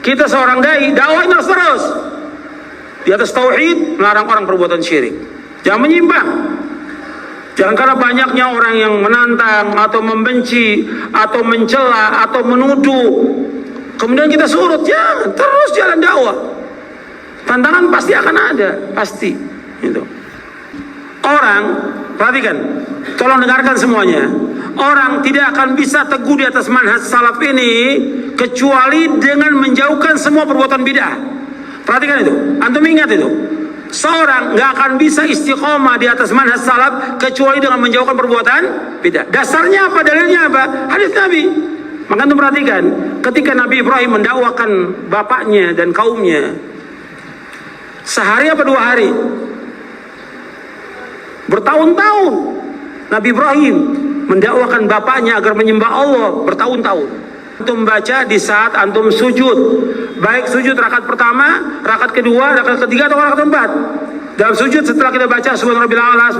Kita seorang dai, dakwah terus di atas tauhid, melarang orang perbuatan syirik. Jangan menyimpang. Jangan karena banyaknya orang yang menantang atau membenci atau mencela atau menuduh kemudian kita surut. Jangan, terus jalan dakwah. Tantangan pasti akan ada, pasti. Gitu. Orang, perhatikan, tolong dengarkan semuanya. Orang tidak akan bisa teguh di atas manhaj salaf ini kecuali dengan menjauhkan semua perbuatan bid'ah. Perhatikan itu, antum ingat itu. Seorang nggak akan bisa istiqomah di atas manhaj salaf kecuali dengan menjauhkan perbuatan bid'ah. Dasarnya apa? Dalilnya apa? Hadis Nabi. Maka antum perhatikan, ketika Nabi Ibrahim mendakwakan bapaknya dan kaumnya, sehari apa 2 hari? Bertahun-tahun Nabi Ibrahim mendakwakan bapaknya agar menyembah Allah bertahun-tahun. Antum baca di saat antum sujud, baik sujud rakaat pertama, rakaat kedua, rakaat ketiga atau rakaat keempat. Dalam sujud setelah kita baca subhanarabbil a'la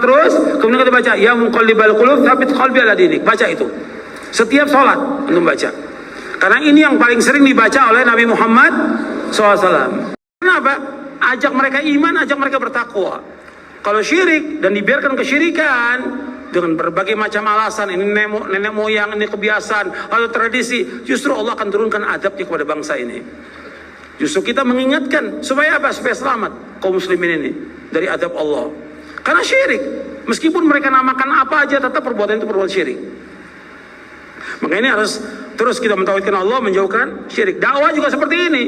terus, kemudian kita baca ya muqallibal qulub tsabbit qalbi ala dinik. Baca itu. Setiap sholat antum baca. Karena ini yang paling sering dibaca oleh Nabi Muhammad SAW. Kenapa? Ajak mereka iman, ajak mereka bertakwa. Kalau syirik dan dibiarkan kesyirikan dengan berbagai macam alasan, ini nenek moyang, ini kebiasaan atau tradisi, justru Allah akan turunkan adabnya kepada bangsa ini. Justru kita mengingatkan supaya apa? Supaya selamat kaum muslimin ini dari adab Allah. Karena syirik, meskipun mereka namakan apa aja, tetap perbuatan itu perbuatan syirik. Maka ini harus terus kita mentauhidkan Allah, menjauhkan syirik. Dakwah juga seperti ini.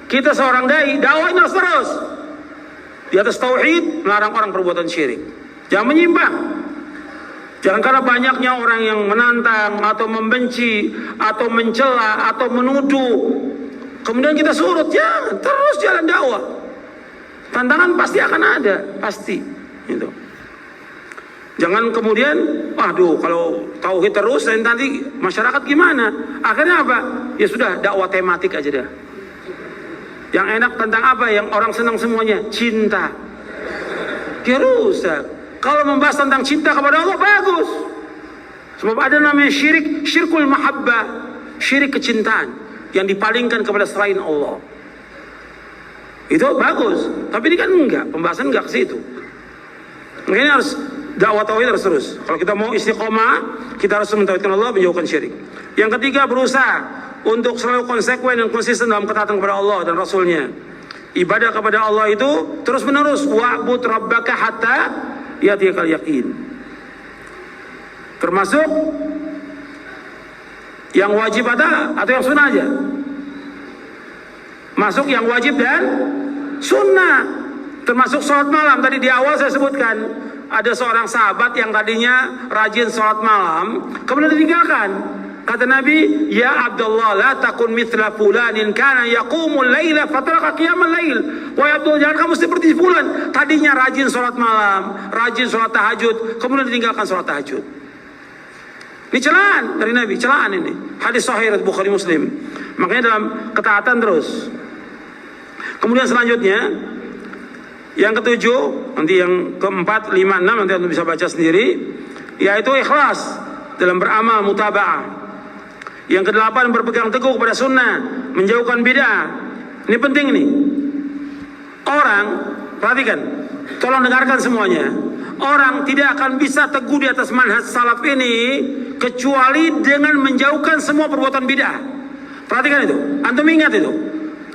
Kita seorang dai, dakwah terus di atas tauhid, melarang orang perbuatan syirik. Jangan menyimpang. Jangan karena banyaknya orang yang menantang atau membenci atau mencela atau menuduh kemudian kita surut. Jangan, terus jalan dakwah. Tantangan pasti akan ada, pasti. Gitu. Jangan kemudian, waduh, kalau tauhid terus dan nanti masyarakat gimana? Akhirnya apa? Ya sudah, dakwah tematik aja dah. Yang enak tentang apa? Yang orang senang semuanya, cinta. Dia rusak. Kalau membahas tentang cinta kepada Allah, bagus. Sebab ada namanya syirik, syirkul mahabbah, syirik kecintaan yang dipalingkan kepada selain Allah. Itu bagus. Tapi ini kan enggak, pembahasan enggak ke situ. Makanya harus dakwah tauhid harus terus. Kalau kita mau istiqomah, kita harus mentauhidkan Allah, menjauhkan syirik. Yang ketiga, berusaha untuk selalu konsekuen dan konsisten dalam ketaatan kepada Allah dan Rasulnya. Ibadah kepada Allah itu terus menerus. Wa'bud rabbaka hatta ya'tiyakal yaqin. Termasuk yang wajib ada atau yang sunnah aja. Masuk yang wajib dan sunnah. Termasuk sholat malam. Tadi di awal saya sebutkan ada seorang sahabat yang tadinya rajin sholat malam, kemudian ditinggalkan. Kata Nabi, ya Abdullah, la takun mithla fulanin kana yaqumul laila fataraka qiyamal lail. Wahai Abdullah, jangan kamu seperti fulan, tadinya rajin sholat malam, rajin sholat tahajud, kemudian ditinggalkan sholat tahajud. Ini celaan dari Nabi, celaan ini. Hadis sahih riwayat Bukhari Muslim. Makanya dalam ketaatan terus. Kemudian selanjutnya yang ketujuh, nanti yang keempat, 5, 6 nanti Anda bisa baca sendiri, yaitu ikhlas dalam beramal, mutaba'ah. Yang ke-8, berpegang teguh kepada sunnah, menjauhkan bid'ah. Ini penting nih. Orang, perhatikan, tolong dengarkan semuanya. Orang tidak akan bisa teguh di atas manhaj salaf ini kecuali dengan menjauhkan semua perbuatan bid'ah. Perhatikan itu, antum ingat itu.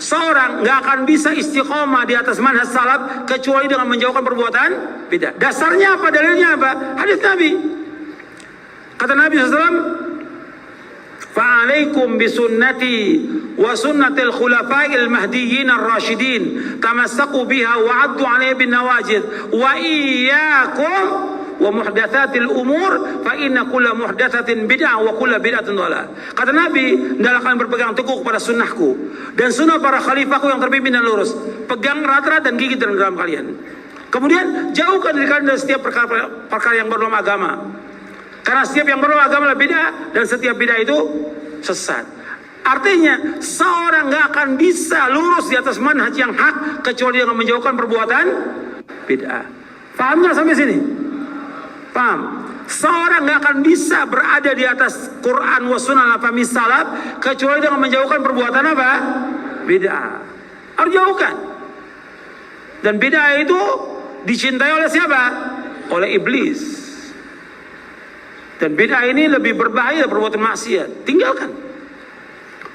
Seorang nggak akan bisa istiqomah di atas manhaj salaf kecuali dengan menjauhkan perbuatan bid'ah. Dasarnya apa? Dalilnya apa? Hadis Nabi. Kata Nabi SAW, fa'alaikum bisunnati wa sunnatil khulafa'il mahdiyyin ar-rasyidin tamassaku biha wa 'addu 'alaiha bin nawajid wa iyyakum wa muhdatsatil umur fa inna kulla muhdatsatin bid'ah wa kulla bid'atin dhalalah. Kata Nabi, hendaklah kalian berpegang teguh kepada sunnahku dan sunnah para khalifahku yang terpimpin dan lurus. Pegang erat-erat dan gigit dalam kalian. Kemudian jauhkan diri kalian dari setiap perkara yang berlawanan agama. Karena setiap yang berlawanan agama adalah bid'ah dan setiap bid'ah itu sesat. Artinya seorang nggak akan bisa lurus di atas manhaj yang hak kecuali dengan menjauhkan perbuatan bid'ah. Paham nggak sampai sini? Paham? seorang nggak akan bisa berada di atas Quran wa sunnah fahmi salaf kecuali dengan menjauhkan perbuatan apa? Bid'ah. Harus jauhkan. Dan bid'ah itu dicintai oleh siapa? Oleh iblis. Dan bid'ah ini lebih berbahaya dari perbuatan maksiat. Tinggalkan.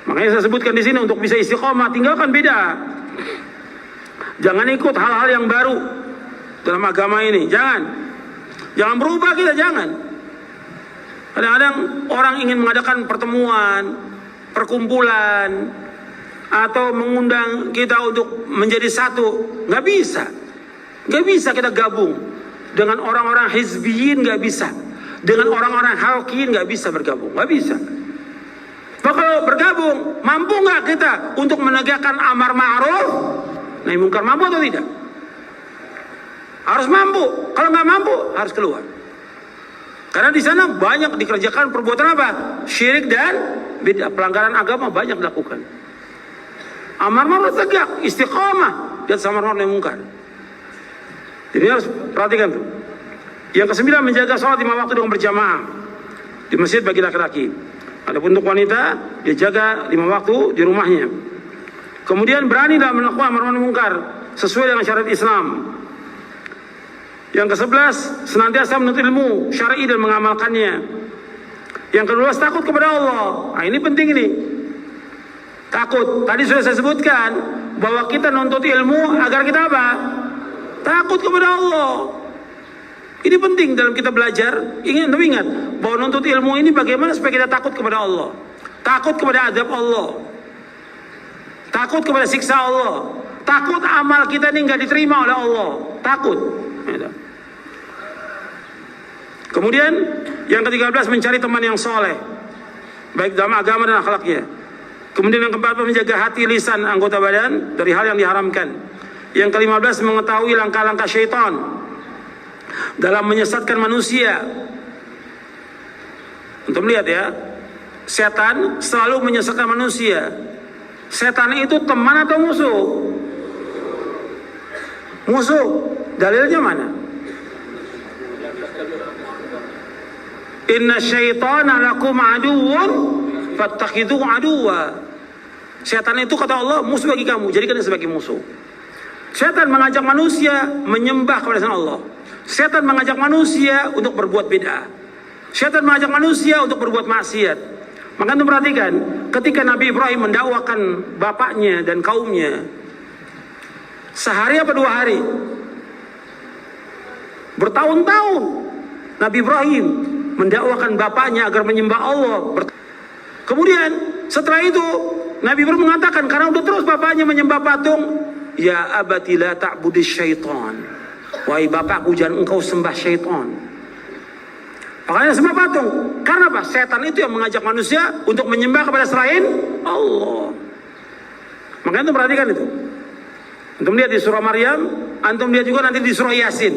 Makanya saya sebutkan di sini untuk bisa istiqomah, tinggalkan bid'ah. Jangan ikut hal-hal yang baru dalam agama ini. Jangan berubah kita, jangan. Kadang-kadang orang ingin mengadakan pertemuan, perkumpulan, atau mengundang kita untuk menjadi satu. Nggak bisa. Nggak bisa kita gabung dengan orang-orang hizbiyin, nggak bisa. Dengan orang-orang halqiyin nggak bisa bergabung, nggak bisa. Nah, kalau bergabung, mampu nggak kita untuk menegakkan amar ma'ruf nahi mungkar? Mampu atau tidak? Harus mampu. Kalau nggak mampu, harus keluar. Karena di sana banyak dikerjakan perbuatan apa? Syirik dan bid'ah, pelanggaran agama banyak dilakukan. Amar ma'ruf tegak, istiqamah dan amar ma'ruf nahi mungkar. Jadi harus perhatikan tuh. Yang ke-9, menjaga sholat 5 waktu dengan berjamaah di masjid bagi laki-laki. Adapun untuk wanita, dia jaga 5 waktu di rumahnya. Kemudian berani dalam melakukan amar ma'ruf mungkar sesuai dengan syariat Islam. Yang ke-11, senantiasa menuntut ilmu syar'i dan mengamalkannya. Yang ke-12, takut kepada Allah. Nah, ini penting ini. Takut. Tadi sudah saya sebutkan bahwa kita nuntut ilmu agar kita apa? Takut kepada Allah. Ini penting dalam kita belajar. Ingat bahwa nuntut ilmu ini bagaimana supaya kita takut kepada Allah, takut kepada azab Allah, takut kepada siksa Allah, takut amal kita ini nggak diterima oleh Allah, takut. Kemudian yang ke-13, mencari teman yang soleh, baik dalam agama dan akhlaknya. Kemudian yang ke-14, menjaga hati, lisan, anggota badan dari hal yang diharamkan. Yang ke-15, mengetahui langkah-langkah syaitan dalam menyesatkan manusia. Untuk melihat ya, setan selalu menyesatkan manusia. Setan itu teman atau musuh? Musuh. Dalilnya mana? Inna syaitana lakum aduwwun fattakhidhuhu aduwwa. Setan itu kata Allah musuh bagi kamu, jadikan dia sebagai musuh. Setan mengajak manusia menyembah kepada selain Allah. Setan mengajak manusia untuk berbuat bid'ah. Setan mengajak manusia untuk berbuat maksiat. Maka anda perhatikan, ketika Nabi Ibrahim mendakwakan bapaknya dan kaumnya, sehari apa 2 hari? Bertahun-tahun Nabi Ibrahim mendakwakan bapaknya agar menyembah Allah. Kemudian setelah itu Nabi Ibrahim mengatakan, karena udah terus bapaknya menyembah patung, ya abati la ta'budis syaitan. Wahai bapakku, jangan engkau sembah syaitan. Makanya sembah patung. Karena apa? Setan itu yang mengajak manusia untuk menyembah kepada selain Allah. Makanya antum perhatikan itu. Antum lihat di surah Maryam, antum lihat juga nanti di surah Yasin.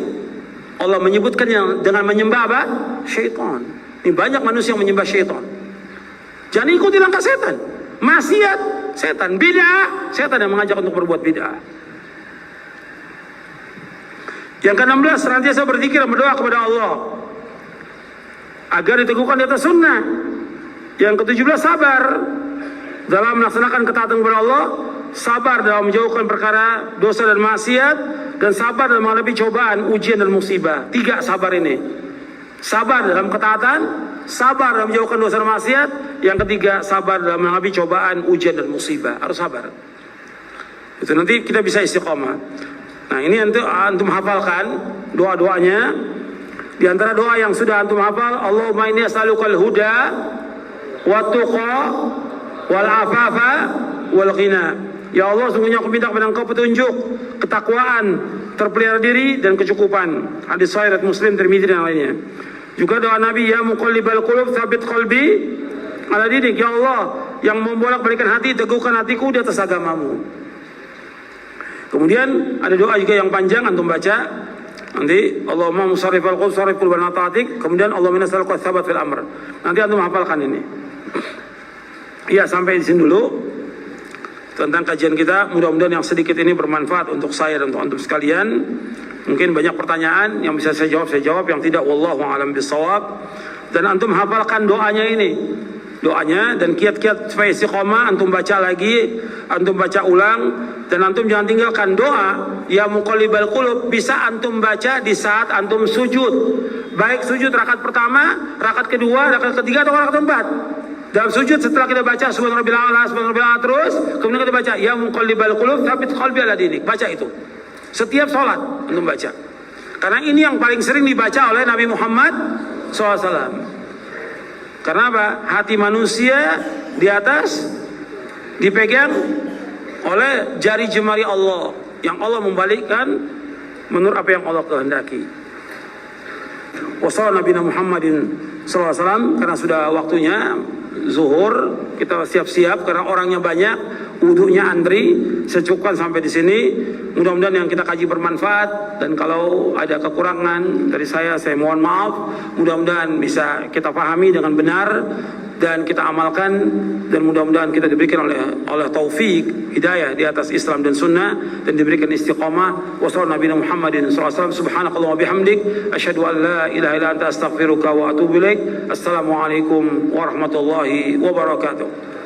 Allah menyebutkannya dengan menyembah apa? Syaitan. Ini banyak manusia yang menyembah syaitan. Jangan ikuti langkah setan. Maksiat, setan. Bid'ah, setan yang mengajak untuk berbuat bid'ah. Yang ke-16, senantiasa berzikir dan berdoa kepada Allah agar diteguhkan di atas sunnah. Yang ke-17, sabar dalam melaksanakan ketaatan kepada Allah, sabar dalam menjauhkan perkara dosa dan maksiat, dan sabar dalam menghadapi cobaan, ujian dan musibah. 3 sabar ini. Sabar dalam ketaatan, sabar dalam menjauhkan dosa dan maksiat. Yang ketiga, sabar dalam menghadapi cobaan, ujian dan musibah. Harus sabar. Itu nanti kita bisa istiqomah. Nah, ini antum hafalkan doa-doanya. Di antara doa yang sudah antum hafal, Allahumma inni as'alukal huda wat tuqa wal afafa wal ghina. Ya Allah, sungguhnya aku minta kepada Engkau petunjuk, ketakwaan, terpelihara diri dan kecukupan. Hadis sahih riwayat Muslim, Tirmidzi dan lainnya. Juga doa Nabi, ya muqallibal qulub tsabit qalbi ala dinik. Ya Allah, yang membolak-balikan hati, teguhkan hatiku di atas agamamu. Kemudian ada doa juga yang panjang, antum baca nanti, Allahumma musarrifal qulub sarrif qulubana ta'atik. Kemudian Allahumma nas'aluka tsabat fil amr. Nanti antum hafalkan ini. Ya, sampai di sini dulu tentang kajian kita. Mudah-mudahan yang sedikit ini bermanfaat untuk saya dan untuk antum sekalian. Mungkin banyak pertanyaan yang bisa saya jawab, yang tidak wallahu a'lam bishawab. Dan antum hafalkan doanya ini. Doanya dan kiat-kiat supaya istiqomah antum baca lagi, antum baca ulang, dan antum jangan tinggalkan doa ya muqallibal qulub bisa antum baca di saat antum sujud. Baik sujud rakaat pertama, rakaat kedua, rakaat ketiga atau rakaat keempat. Dalam sujud setelah kita baca subhanarabbil a'la terus, kemudian kita baca ya muqallibal qulub tsabbit qalbi ala dinik. Baca itu. Setiap sholat antum baca. Karena ini yang paling sering dibaca oleh Nabi Muhammad SAW. Karena apa? Hati manusia di atas dipegang oleh jari jemari Allah, yang Allah membalikkan menurut apa yang Allah kehendaki. Wassallallahu Nabi Muhammadin SAW. Karena sudah waktunya zuhur, kita siap-siap karena orangnya banyak, wudunya antri. Secukupkan sampai di sini. Mudah-mudahan yang kita kaji bermanfaat, dan kalau ada kekurangan dari saya mohon maaf. Mudah-mudahan bisa kita pahami dengan benar dan kita amalkan, dan mudah-mudahan kita diberikan oleh taufik hidayah di atas Islam dan sunnah, dan diberikan istiqamah. Wassallallahu Nabi Muhammadin SAW. Subhanakallah wa bihamdik asyhadu an la ilaha illa anta astaghfiruka wa atubu ilaik. Assalamualaikum warahmatullahi wabarakatuh.